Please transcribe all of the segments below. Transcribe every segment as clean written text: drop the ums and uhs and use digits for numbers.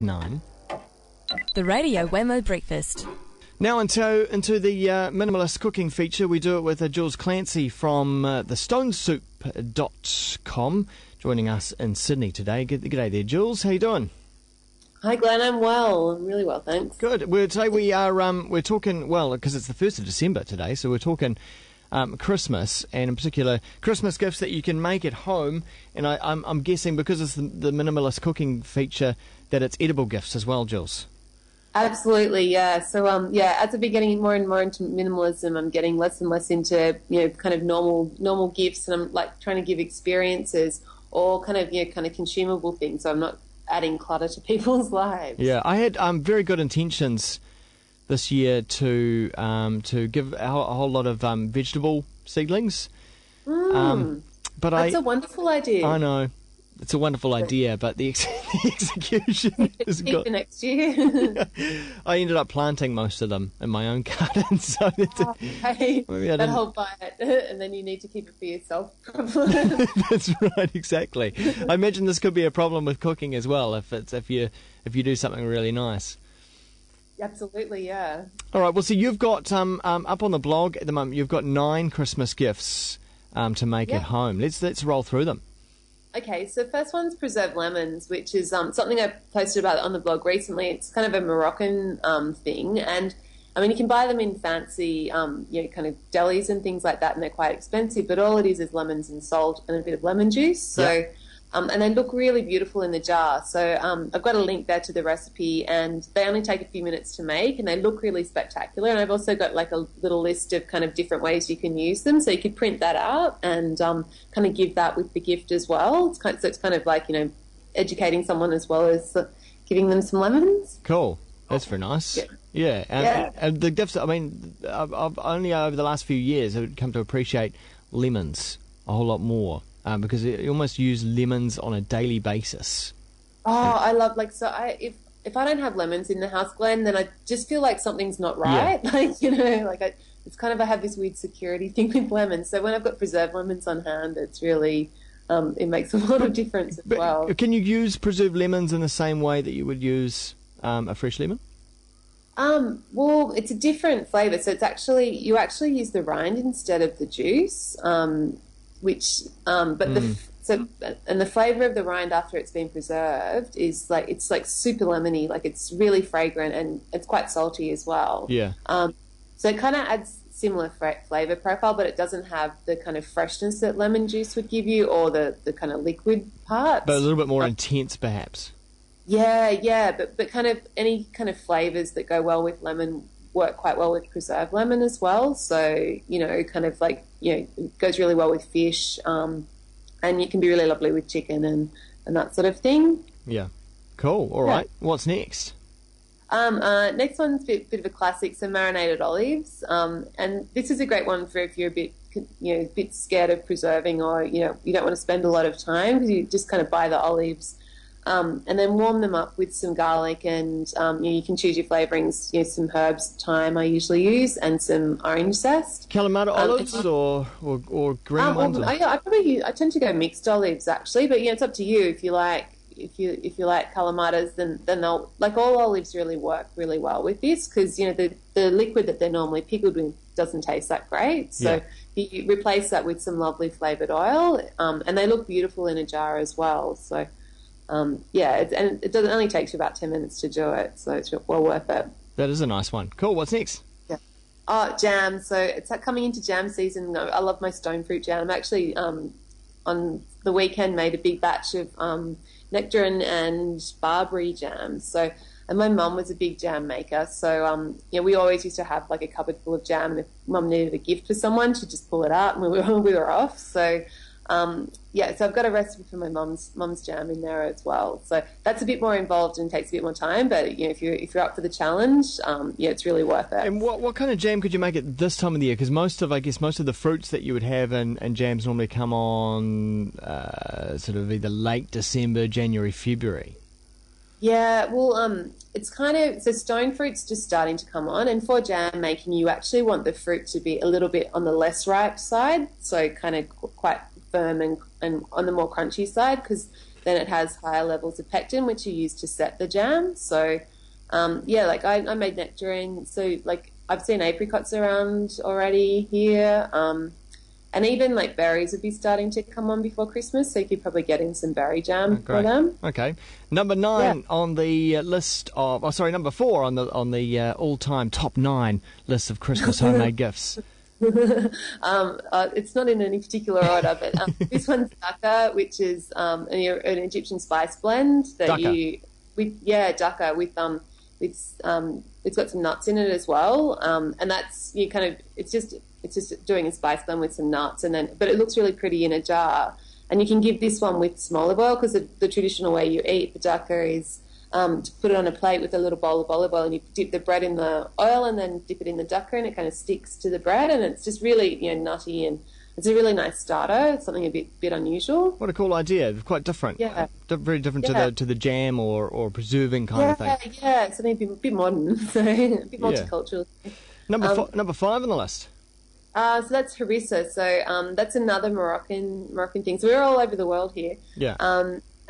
9. The Radio Wammo Breakfast. Now into the minimalist cooking feature. We do it with Jules Clancy from thestonesoup.com, joining us in Sydney today. Good day there, Jules. How you doing? Hi, Glenn. I'm well. I'm really well, thanks. Good. Today we're talking, well, because it's the 1st of December today, so we're talking Christmas, and in particular Christmas gifts that you can make at home. And I'm guessing because it's the minimalist cooking feature that it's edible gifts as well, Jules. Absolutely, yeah. So, as I've been getting more and more into minimalism, I'm getting less and less into, kind of normal gifts, and I'm like trying to give experiences or kind of consumable things. So I'm not adding clutter to people's lives. Yeah, I had very good intentions this year to give a whole lot of vegetable seedlings. But that's a wonderful idea. I know. It's a wonderful idea, but the execution is good. For next year. I ended up planting most of them in my own garden, so that whole buy it, and then you need to keep it for yourself. That's right, exactly. I imagine this could be a problem with cooking as well, if you do something really nice. Absolutely, yeah. All right. Well, so you've got up on the blog at the moment. You've got 9 Christmas gifts to make at home. Let's roll through them. Okay, so first one's preserved lemons, which is something I posted about on the blog recently. It's kind of a Moroccan thing, and I mean you can buy them in fancy, kind of delis and things like that, and they're quite expensive. But all it is lemons and salt and a bit of lemon juice. So, and they look really beautiful in the jar. So I've got a link there to the recipe, and they only take a few minutes to make, and they look really spectacular. And I've also got like a little list of kind of different ways you can use them. So you could print that out and kind of give that with the gift as well. It's kind of like, educating someone as well as giving them some lemons. Cool. That's very nice. Yeah. And the gifts, I mean, I've only over the last few years I've come to appreciate lemons a whole lot more. Because you almost use lemons on a daily basis. Oh, I love, if I don't have lemons in the house, Glenn, then I just feel like something's not right. Yeah. It's kind of, I have this weird security thing with lemons. So when I've got preserved lemons on hand, it's really, it makes a lot of difference as well. Can you use preserved lemons in the same way that you would use a fresh lemon? Well, it's a different flavour. So it's actually, you actually use the rind instead of the juice. The flavour of the rind after it's been preserved is it's super lemony, it's really fragrant, and it's quite salty as well. Yeah. So it kind of adds similar flavour profile, but it doesn't have the kind of freshness that lemon juice would give you, or the kind of liquid part. But a little bit more intense, perhaps. Yeah, but kind of any kind of flavours that go well with lemon work quite well with preserved lemon as well. So, it goes really well with fish, and it can be really lovely with chicken and that sort of thing. Yeah. Cool. All right. What's next? Next one's a bit of a classic, so marinated olives. And this is a great one for if you're a bit scared of preserving, or, you don't want to spend a lot of time, because you just kind of buy the olives. And then warm them up with some garlic, and you can choose your flavourings. Some herbs, thyme I usually use, and some orange zest. Kalamata olives or green ones? I tend to go mixed olives actually, but it's up to you. If you like Kalamatas, then they'll, all olives really work really well with this, because the liquid that they're normally pickled with doesn't taste that great. So you replace that with some lovely flavoured oil, and they look beautiful in a jar as well. So. It only takes you about 10 minutes to do it, so it's well worth it. That is a nice one. Cool. What's next? Yeah. Oh, jam. So it's coming into jam season. I love my stone fruit jam. I'm actually on the weekend made a big batch of nectarine and barberry jams. So, and my mum was a big jam maker, so we always used to have a cupboard full of jam, and if mum needed a gift for someone, she'd just pull it out and we were off. So. So I've got a recipe for my mum's jam in there as well. So that's a bit more involved and takes a bit more time, but if you're up for the challenge, it's really worth it. And what kind of jam could you make at this time of the year? Because most of the fruits that you would have in jams normally come on sort of either late December, January, February. Yeah, well, it's kind of, so stone fruit's just starting to come on, and for jam making, you actually want the fruit to be a little bit on the less ripe side, so kind of quite firm and on the more crunchy side, because then it has higher levels of pectin, which are used to set the jam. So, like I made nectarine. So, like, I've seen apricots around already here. And even, like, berries would be starting to come on before Christmas, so you could probably get in some berry jam for them. Okay. Number 9 on the list of... Oh, sorry, number 4 on the all-time top 9 list of Christmas homemade gifts. It's not in any particular order, but this one's dukkha, which is an Egyptian spice blend that dukkha. Dukkha with it's got some nuts in it as well, and that's it's just doing a spice blend with some nuts, but it looks really pretty in a jar. And you can give this one with some olive oil, because the traditional way you eat the dukkha is to put it on a plate with a little bowl of olive oil, and you dip the bread in the oil and then dip it in the dukkha, and it kind of sticks to the bread, and it's just really nutty, and it's a really nice starter. It's something a bit unusual. What a cool idea! Quite different. Yeah, very different to the jam or preserving kind of thing. Yeah, something a bit modern, so a bit multicultural. Number 5 on the list. So that's harissa. So that's another Moroccan thing. So we're all over the world here. Yeah.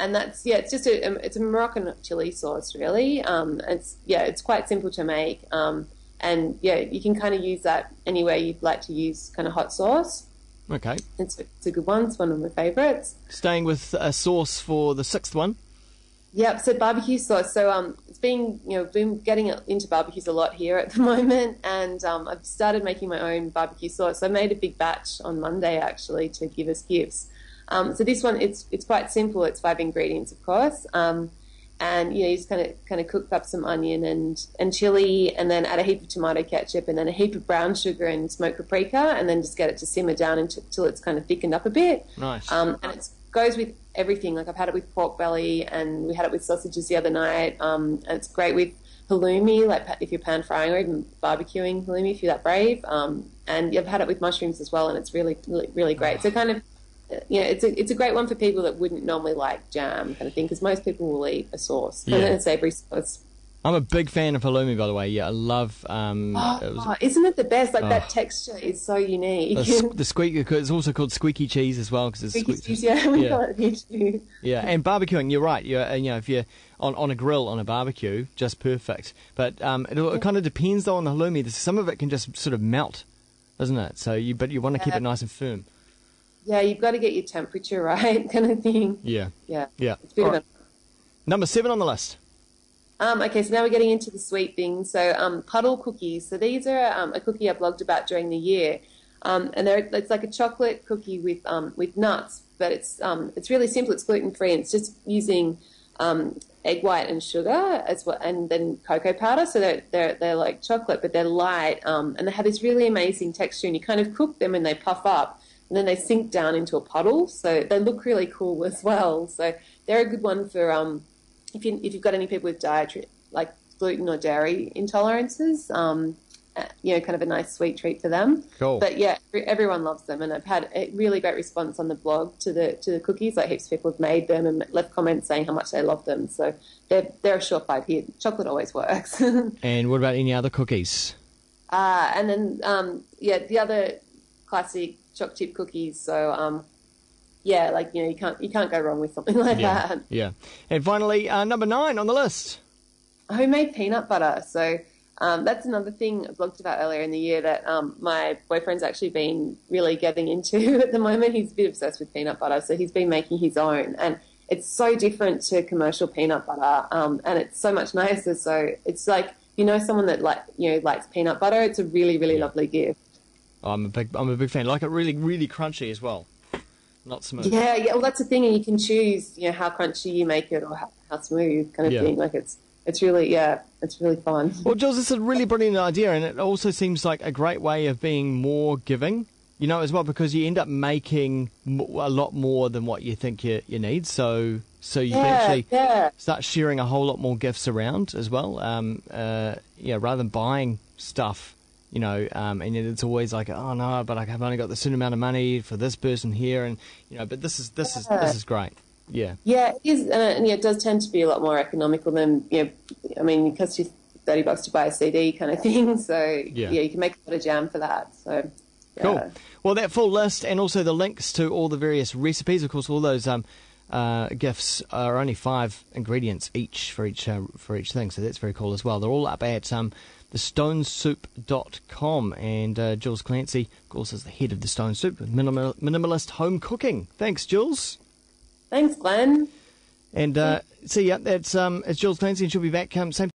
And that's it's just it's a Moroccan chili sauce, really. It's quite simple to make. And you can kind of use that anywhere you'd like to use kind of hot sauce. Okay. It's a good one. It's one of my favourites. Staying with a sauce for the 6th one. Yep, so barbecue sauce. So it's been getting into barbecues a lot here at the moment, and I've started making my own barbecue sauce. I made a big batch on Monday, actually, to give as gifts. So this one, it's quite simple. It's 5 ingredients, of course, and you just kind of cook up some onion and chili, and then add a heap of tomato ketchup, and then a heap of brown sugar and smoked paprika, and then just get it to simmer down until it's kind of thickened up a bit. Nice. And it goes with everything. Like, I've had it with pork belly, and we had it with sausages the other night. And it's great with halloumi, like if you're pan frying or even barbecuing halloumi if you're that brave. And I've had it with mushrooms as well, and it's really, really, really great. So kind of, it's a great one for people that wouldn't normally like jam kind of thing, because most people will eat a sauce, and then a savoury sauce. I'm a big fan of halloumi, by the way. Yeah, I love... isn't it the best? Like, that texture is so unique. The squeaky... It's also called squeaky cheese as well, because it's squeaky cheese, we call it here too. Yeah, and barbecuing, you're right. If you're on a grill, on a barbecue, just perfect. But it kind of depends, though, on the halloumi. Some of it can just sort of melt, doesn't it? But you want to keep it nice and firm. Yeah, you've got to get your temperature right, kind of thing. Yeah. It's a bit of a... Number 7 on the list. Okay, so now we're getting into the sweet things. So Puddle Cookies. So these are a cookie I blogged about during the year, and it's like a chocolate cookie with nuts, but it's really simple. It's gluten free, and it's just using egg white and sugar as well, and then cocoa powder. So they're like chocolate, but they're light, and they have this really amazing texture. And you kind of cook them, and they puff up, and then they sink down into a puddle. So they look really cool as well. So they're a good one for if you've got any people with dietary, like gluten or dairy intolerances, kind of a nice sweet treat for them. Cool. But yeah, everyone loves them, and I've had a really great response on the blog to the cookies. Like, heaps of people have made them and left comments saying how much they love them. So they're a surefire hit. Chocolate always works. And what about any other cookies? And then the other classic choc chip cookies. So you can't go wrong with something like that. Yeah. And finally, number 9 on the list. Homemade peanut butter. So that's another thing I blogged about earlier in the year that my boyfriend's actually been really getting into at the moment. He's a bit obsessed with peanut butter, so he's been making his own. And it's so different to commercial peanut butter, and it's so much nicer. So it's like, someone that likes peanut butter, it's a really, really lovely gift. I'm a big fan. I like it really, really crunchy as well. Not smooth. Yeah. Well, that's the thing, and you can choose, how crunchy you make it or how smooth kind of thing. Like, it's really fun. Well, Jules, this is a really brilliant idea, and it also seems like a great way of being more giving, as well, because you end up making a lot more than what you think you need. So you can actually start sharing a whole lot more gifts around as well. Rather than buying stuff. And it's always like, oh no, but I've only got this certain amount of money for this person here, and but this is great. Yeah. Yeah, it is, and it does tend to be a lot more economical than it costs you $30 to buy a CD kind of thing. So you can make a lot of jam for that. So cool. Well, that full list and also the links to all the various recipes, of course, all those gifts are only 5 ingredients each for each thing, so that's very cool as well. They're all up at thestonesoup.com, and Jules Clancy, of course, is the head of the Stone Soup, minimalist home cooking. Thanks, Jules. Thanks, Glenn. And see ya. It's Jules Clancy, and she'll be back same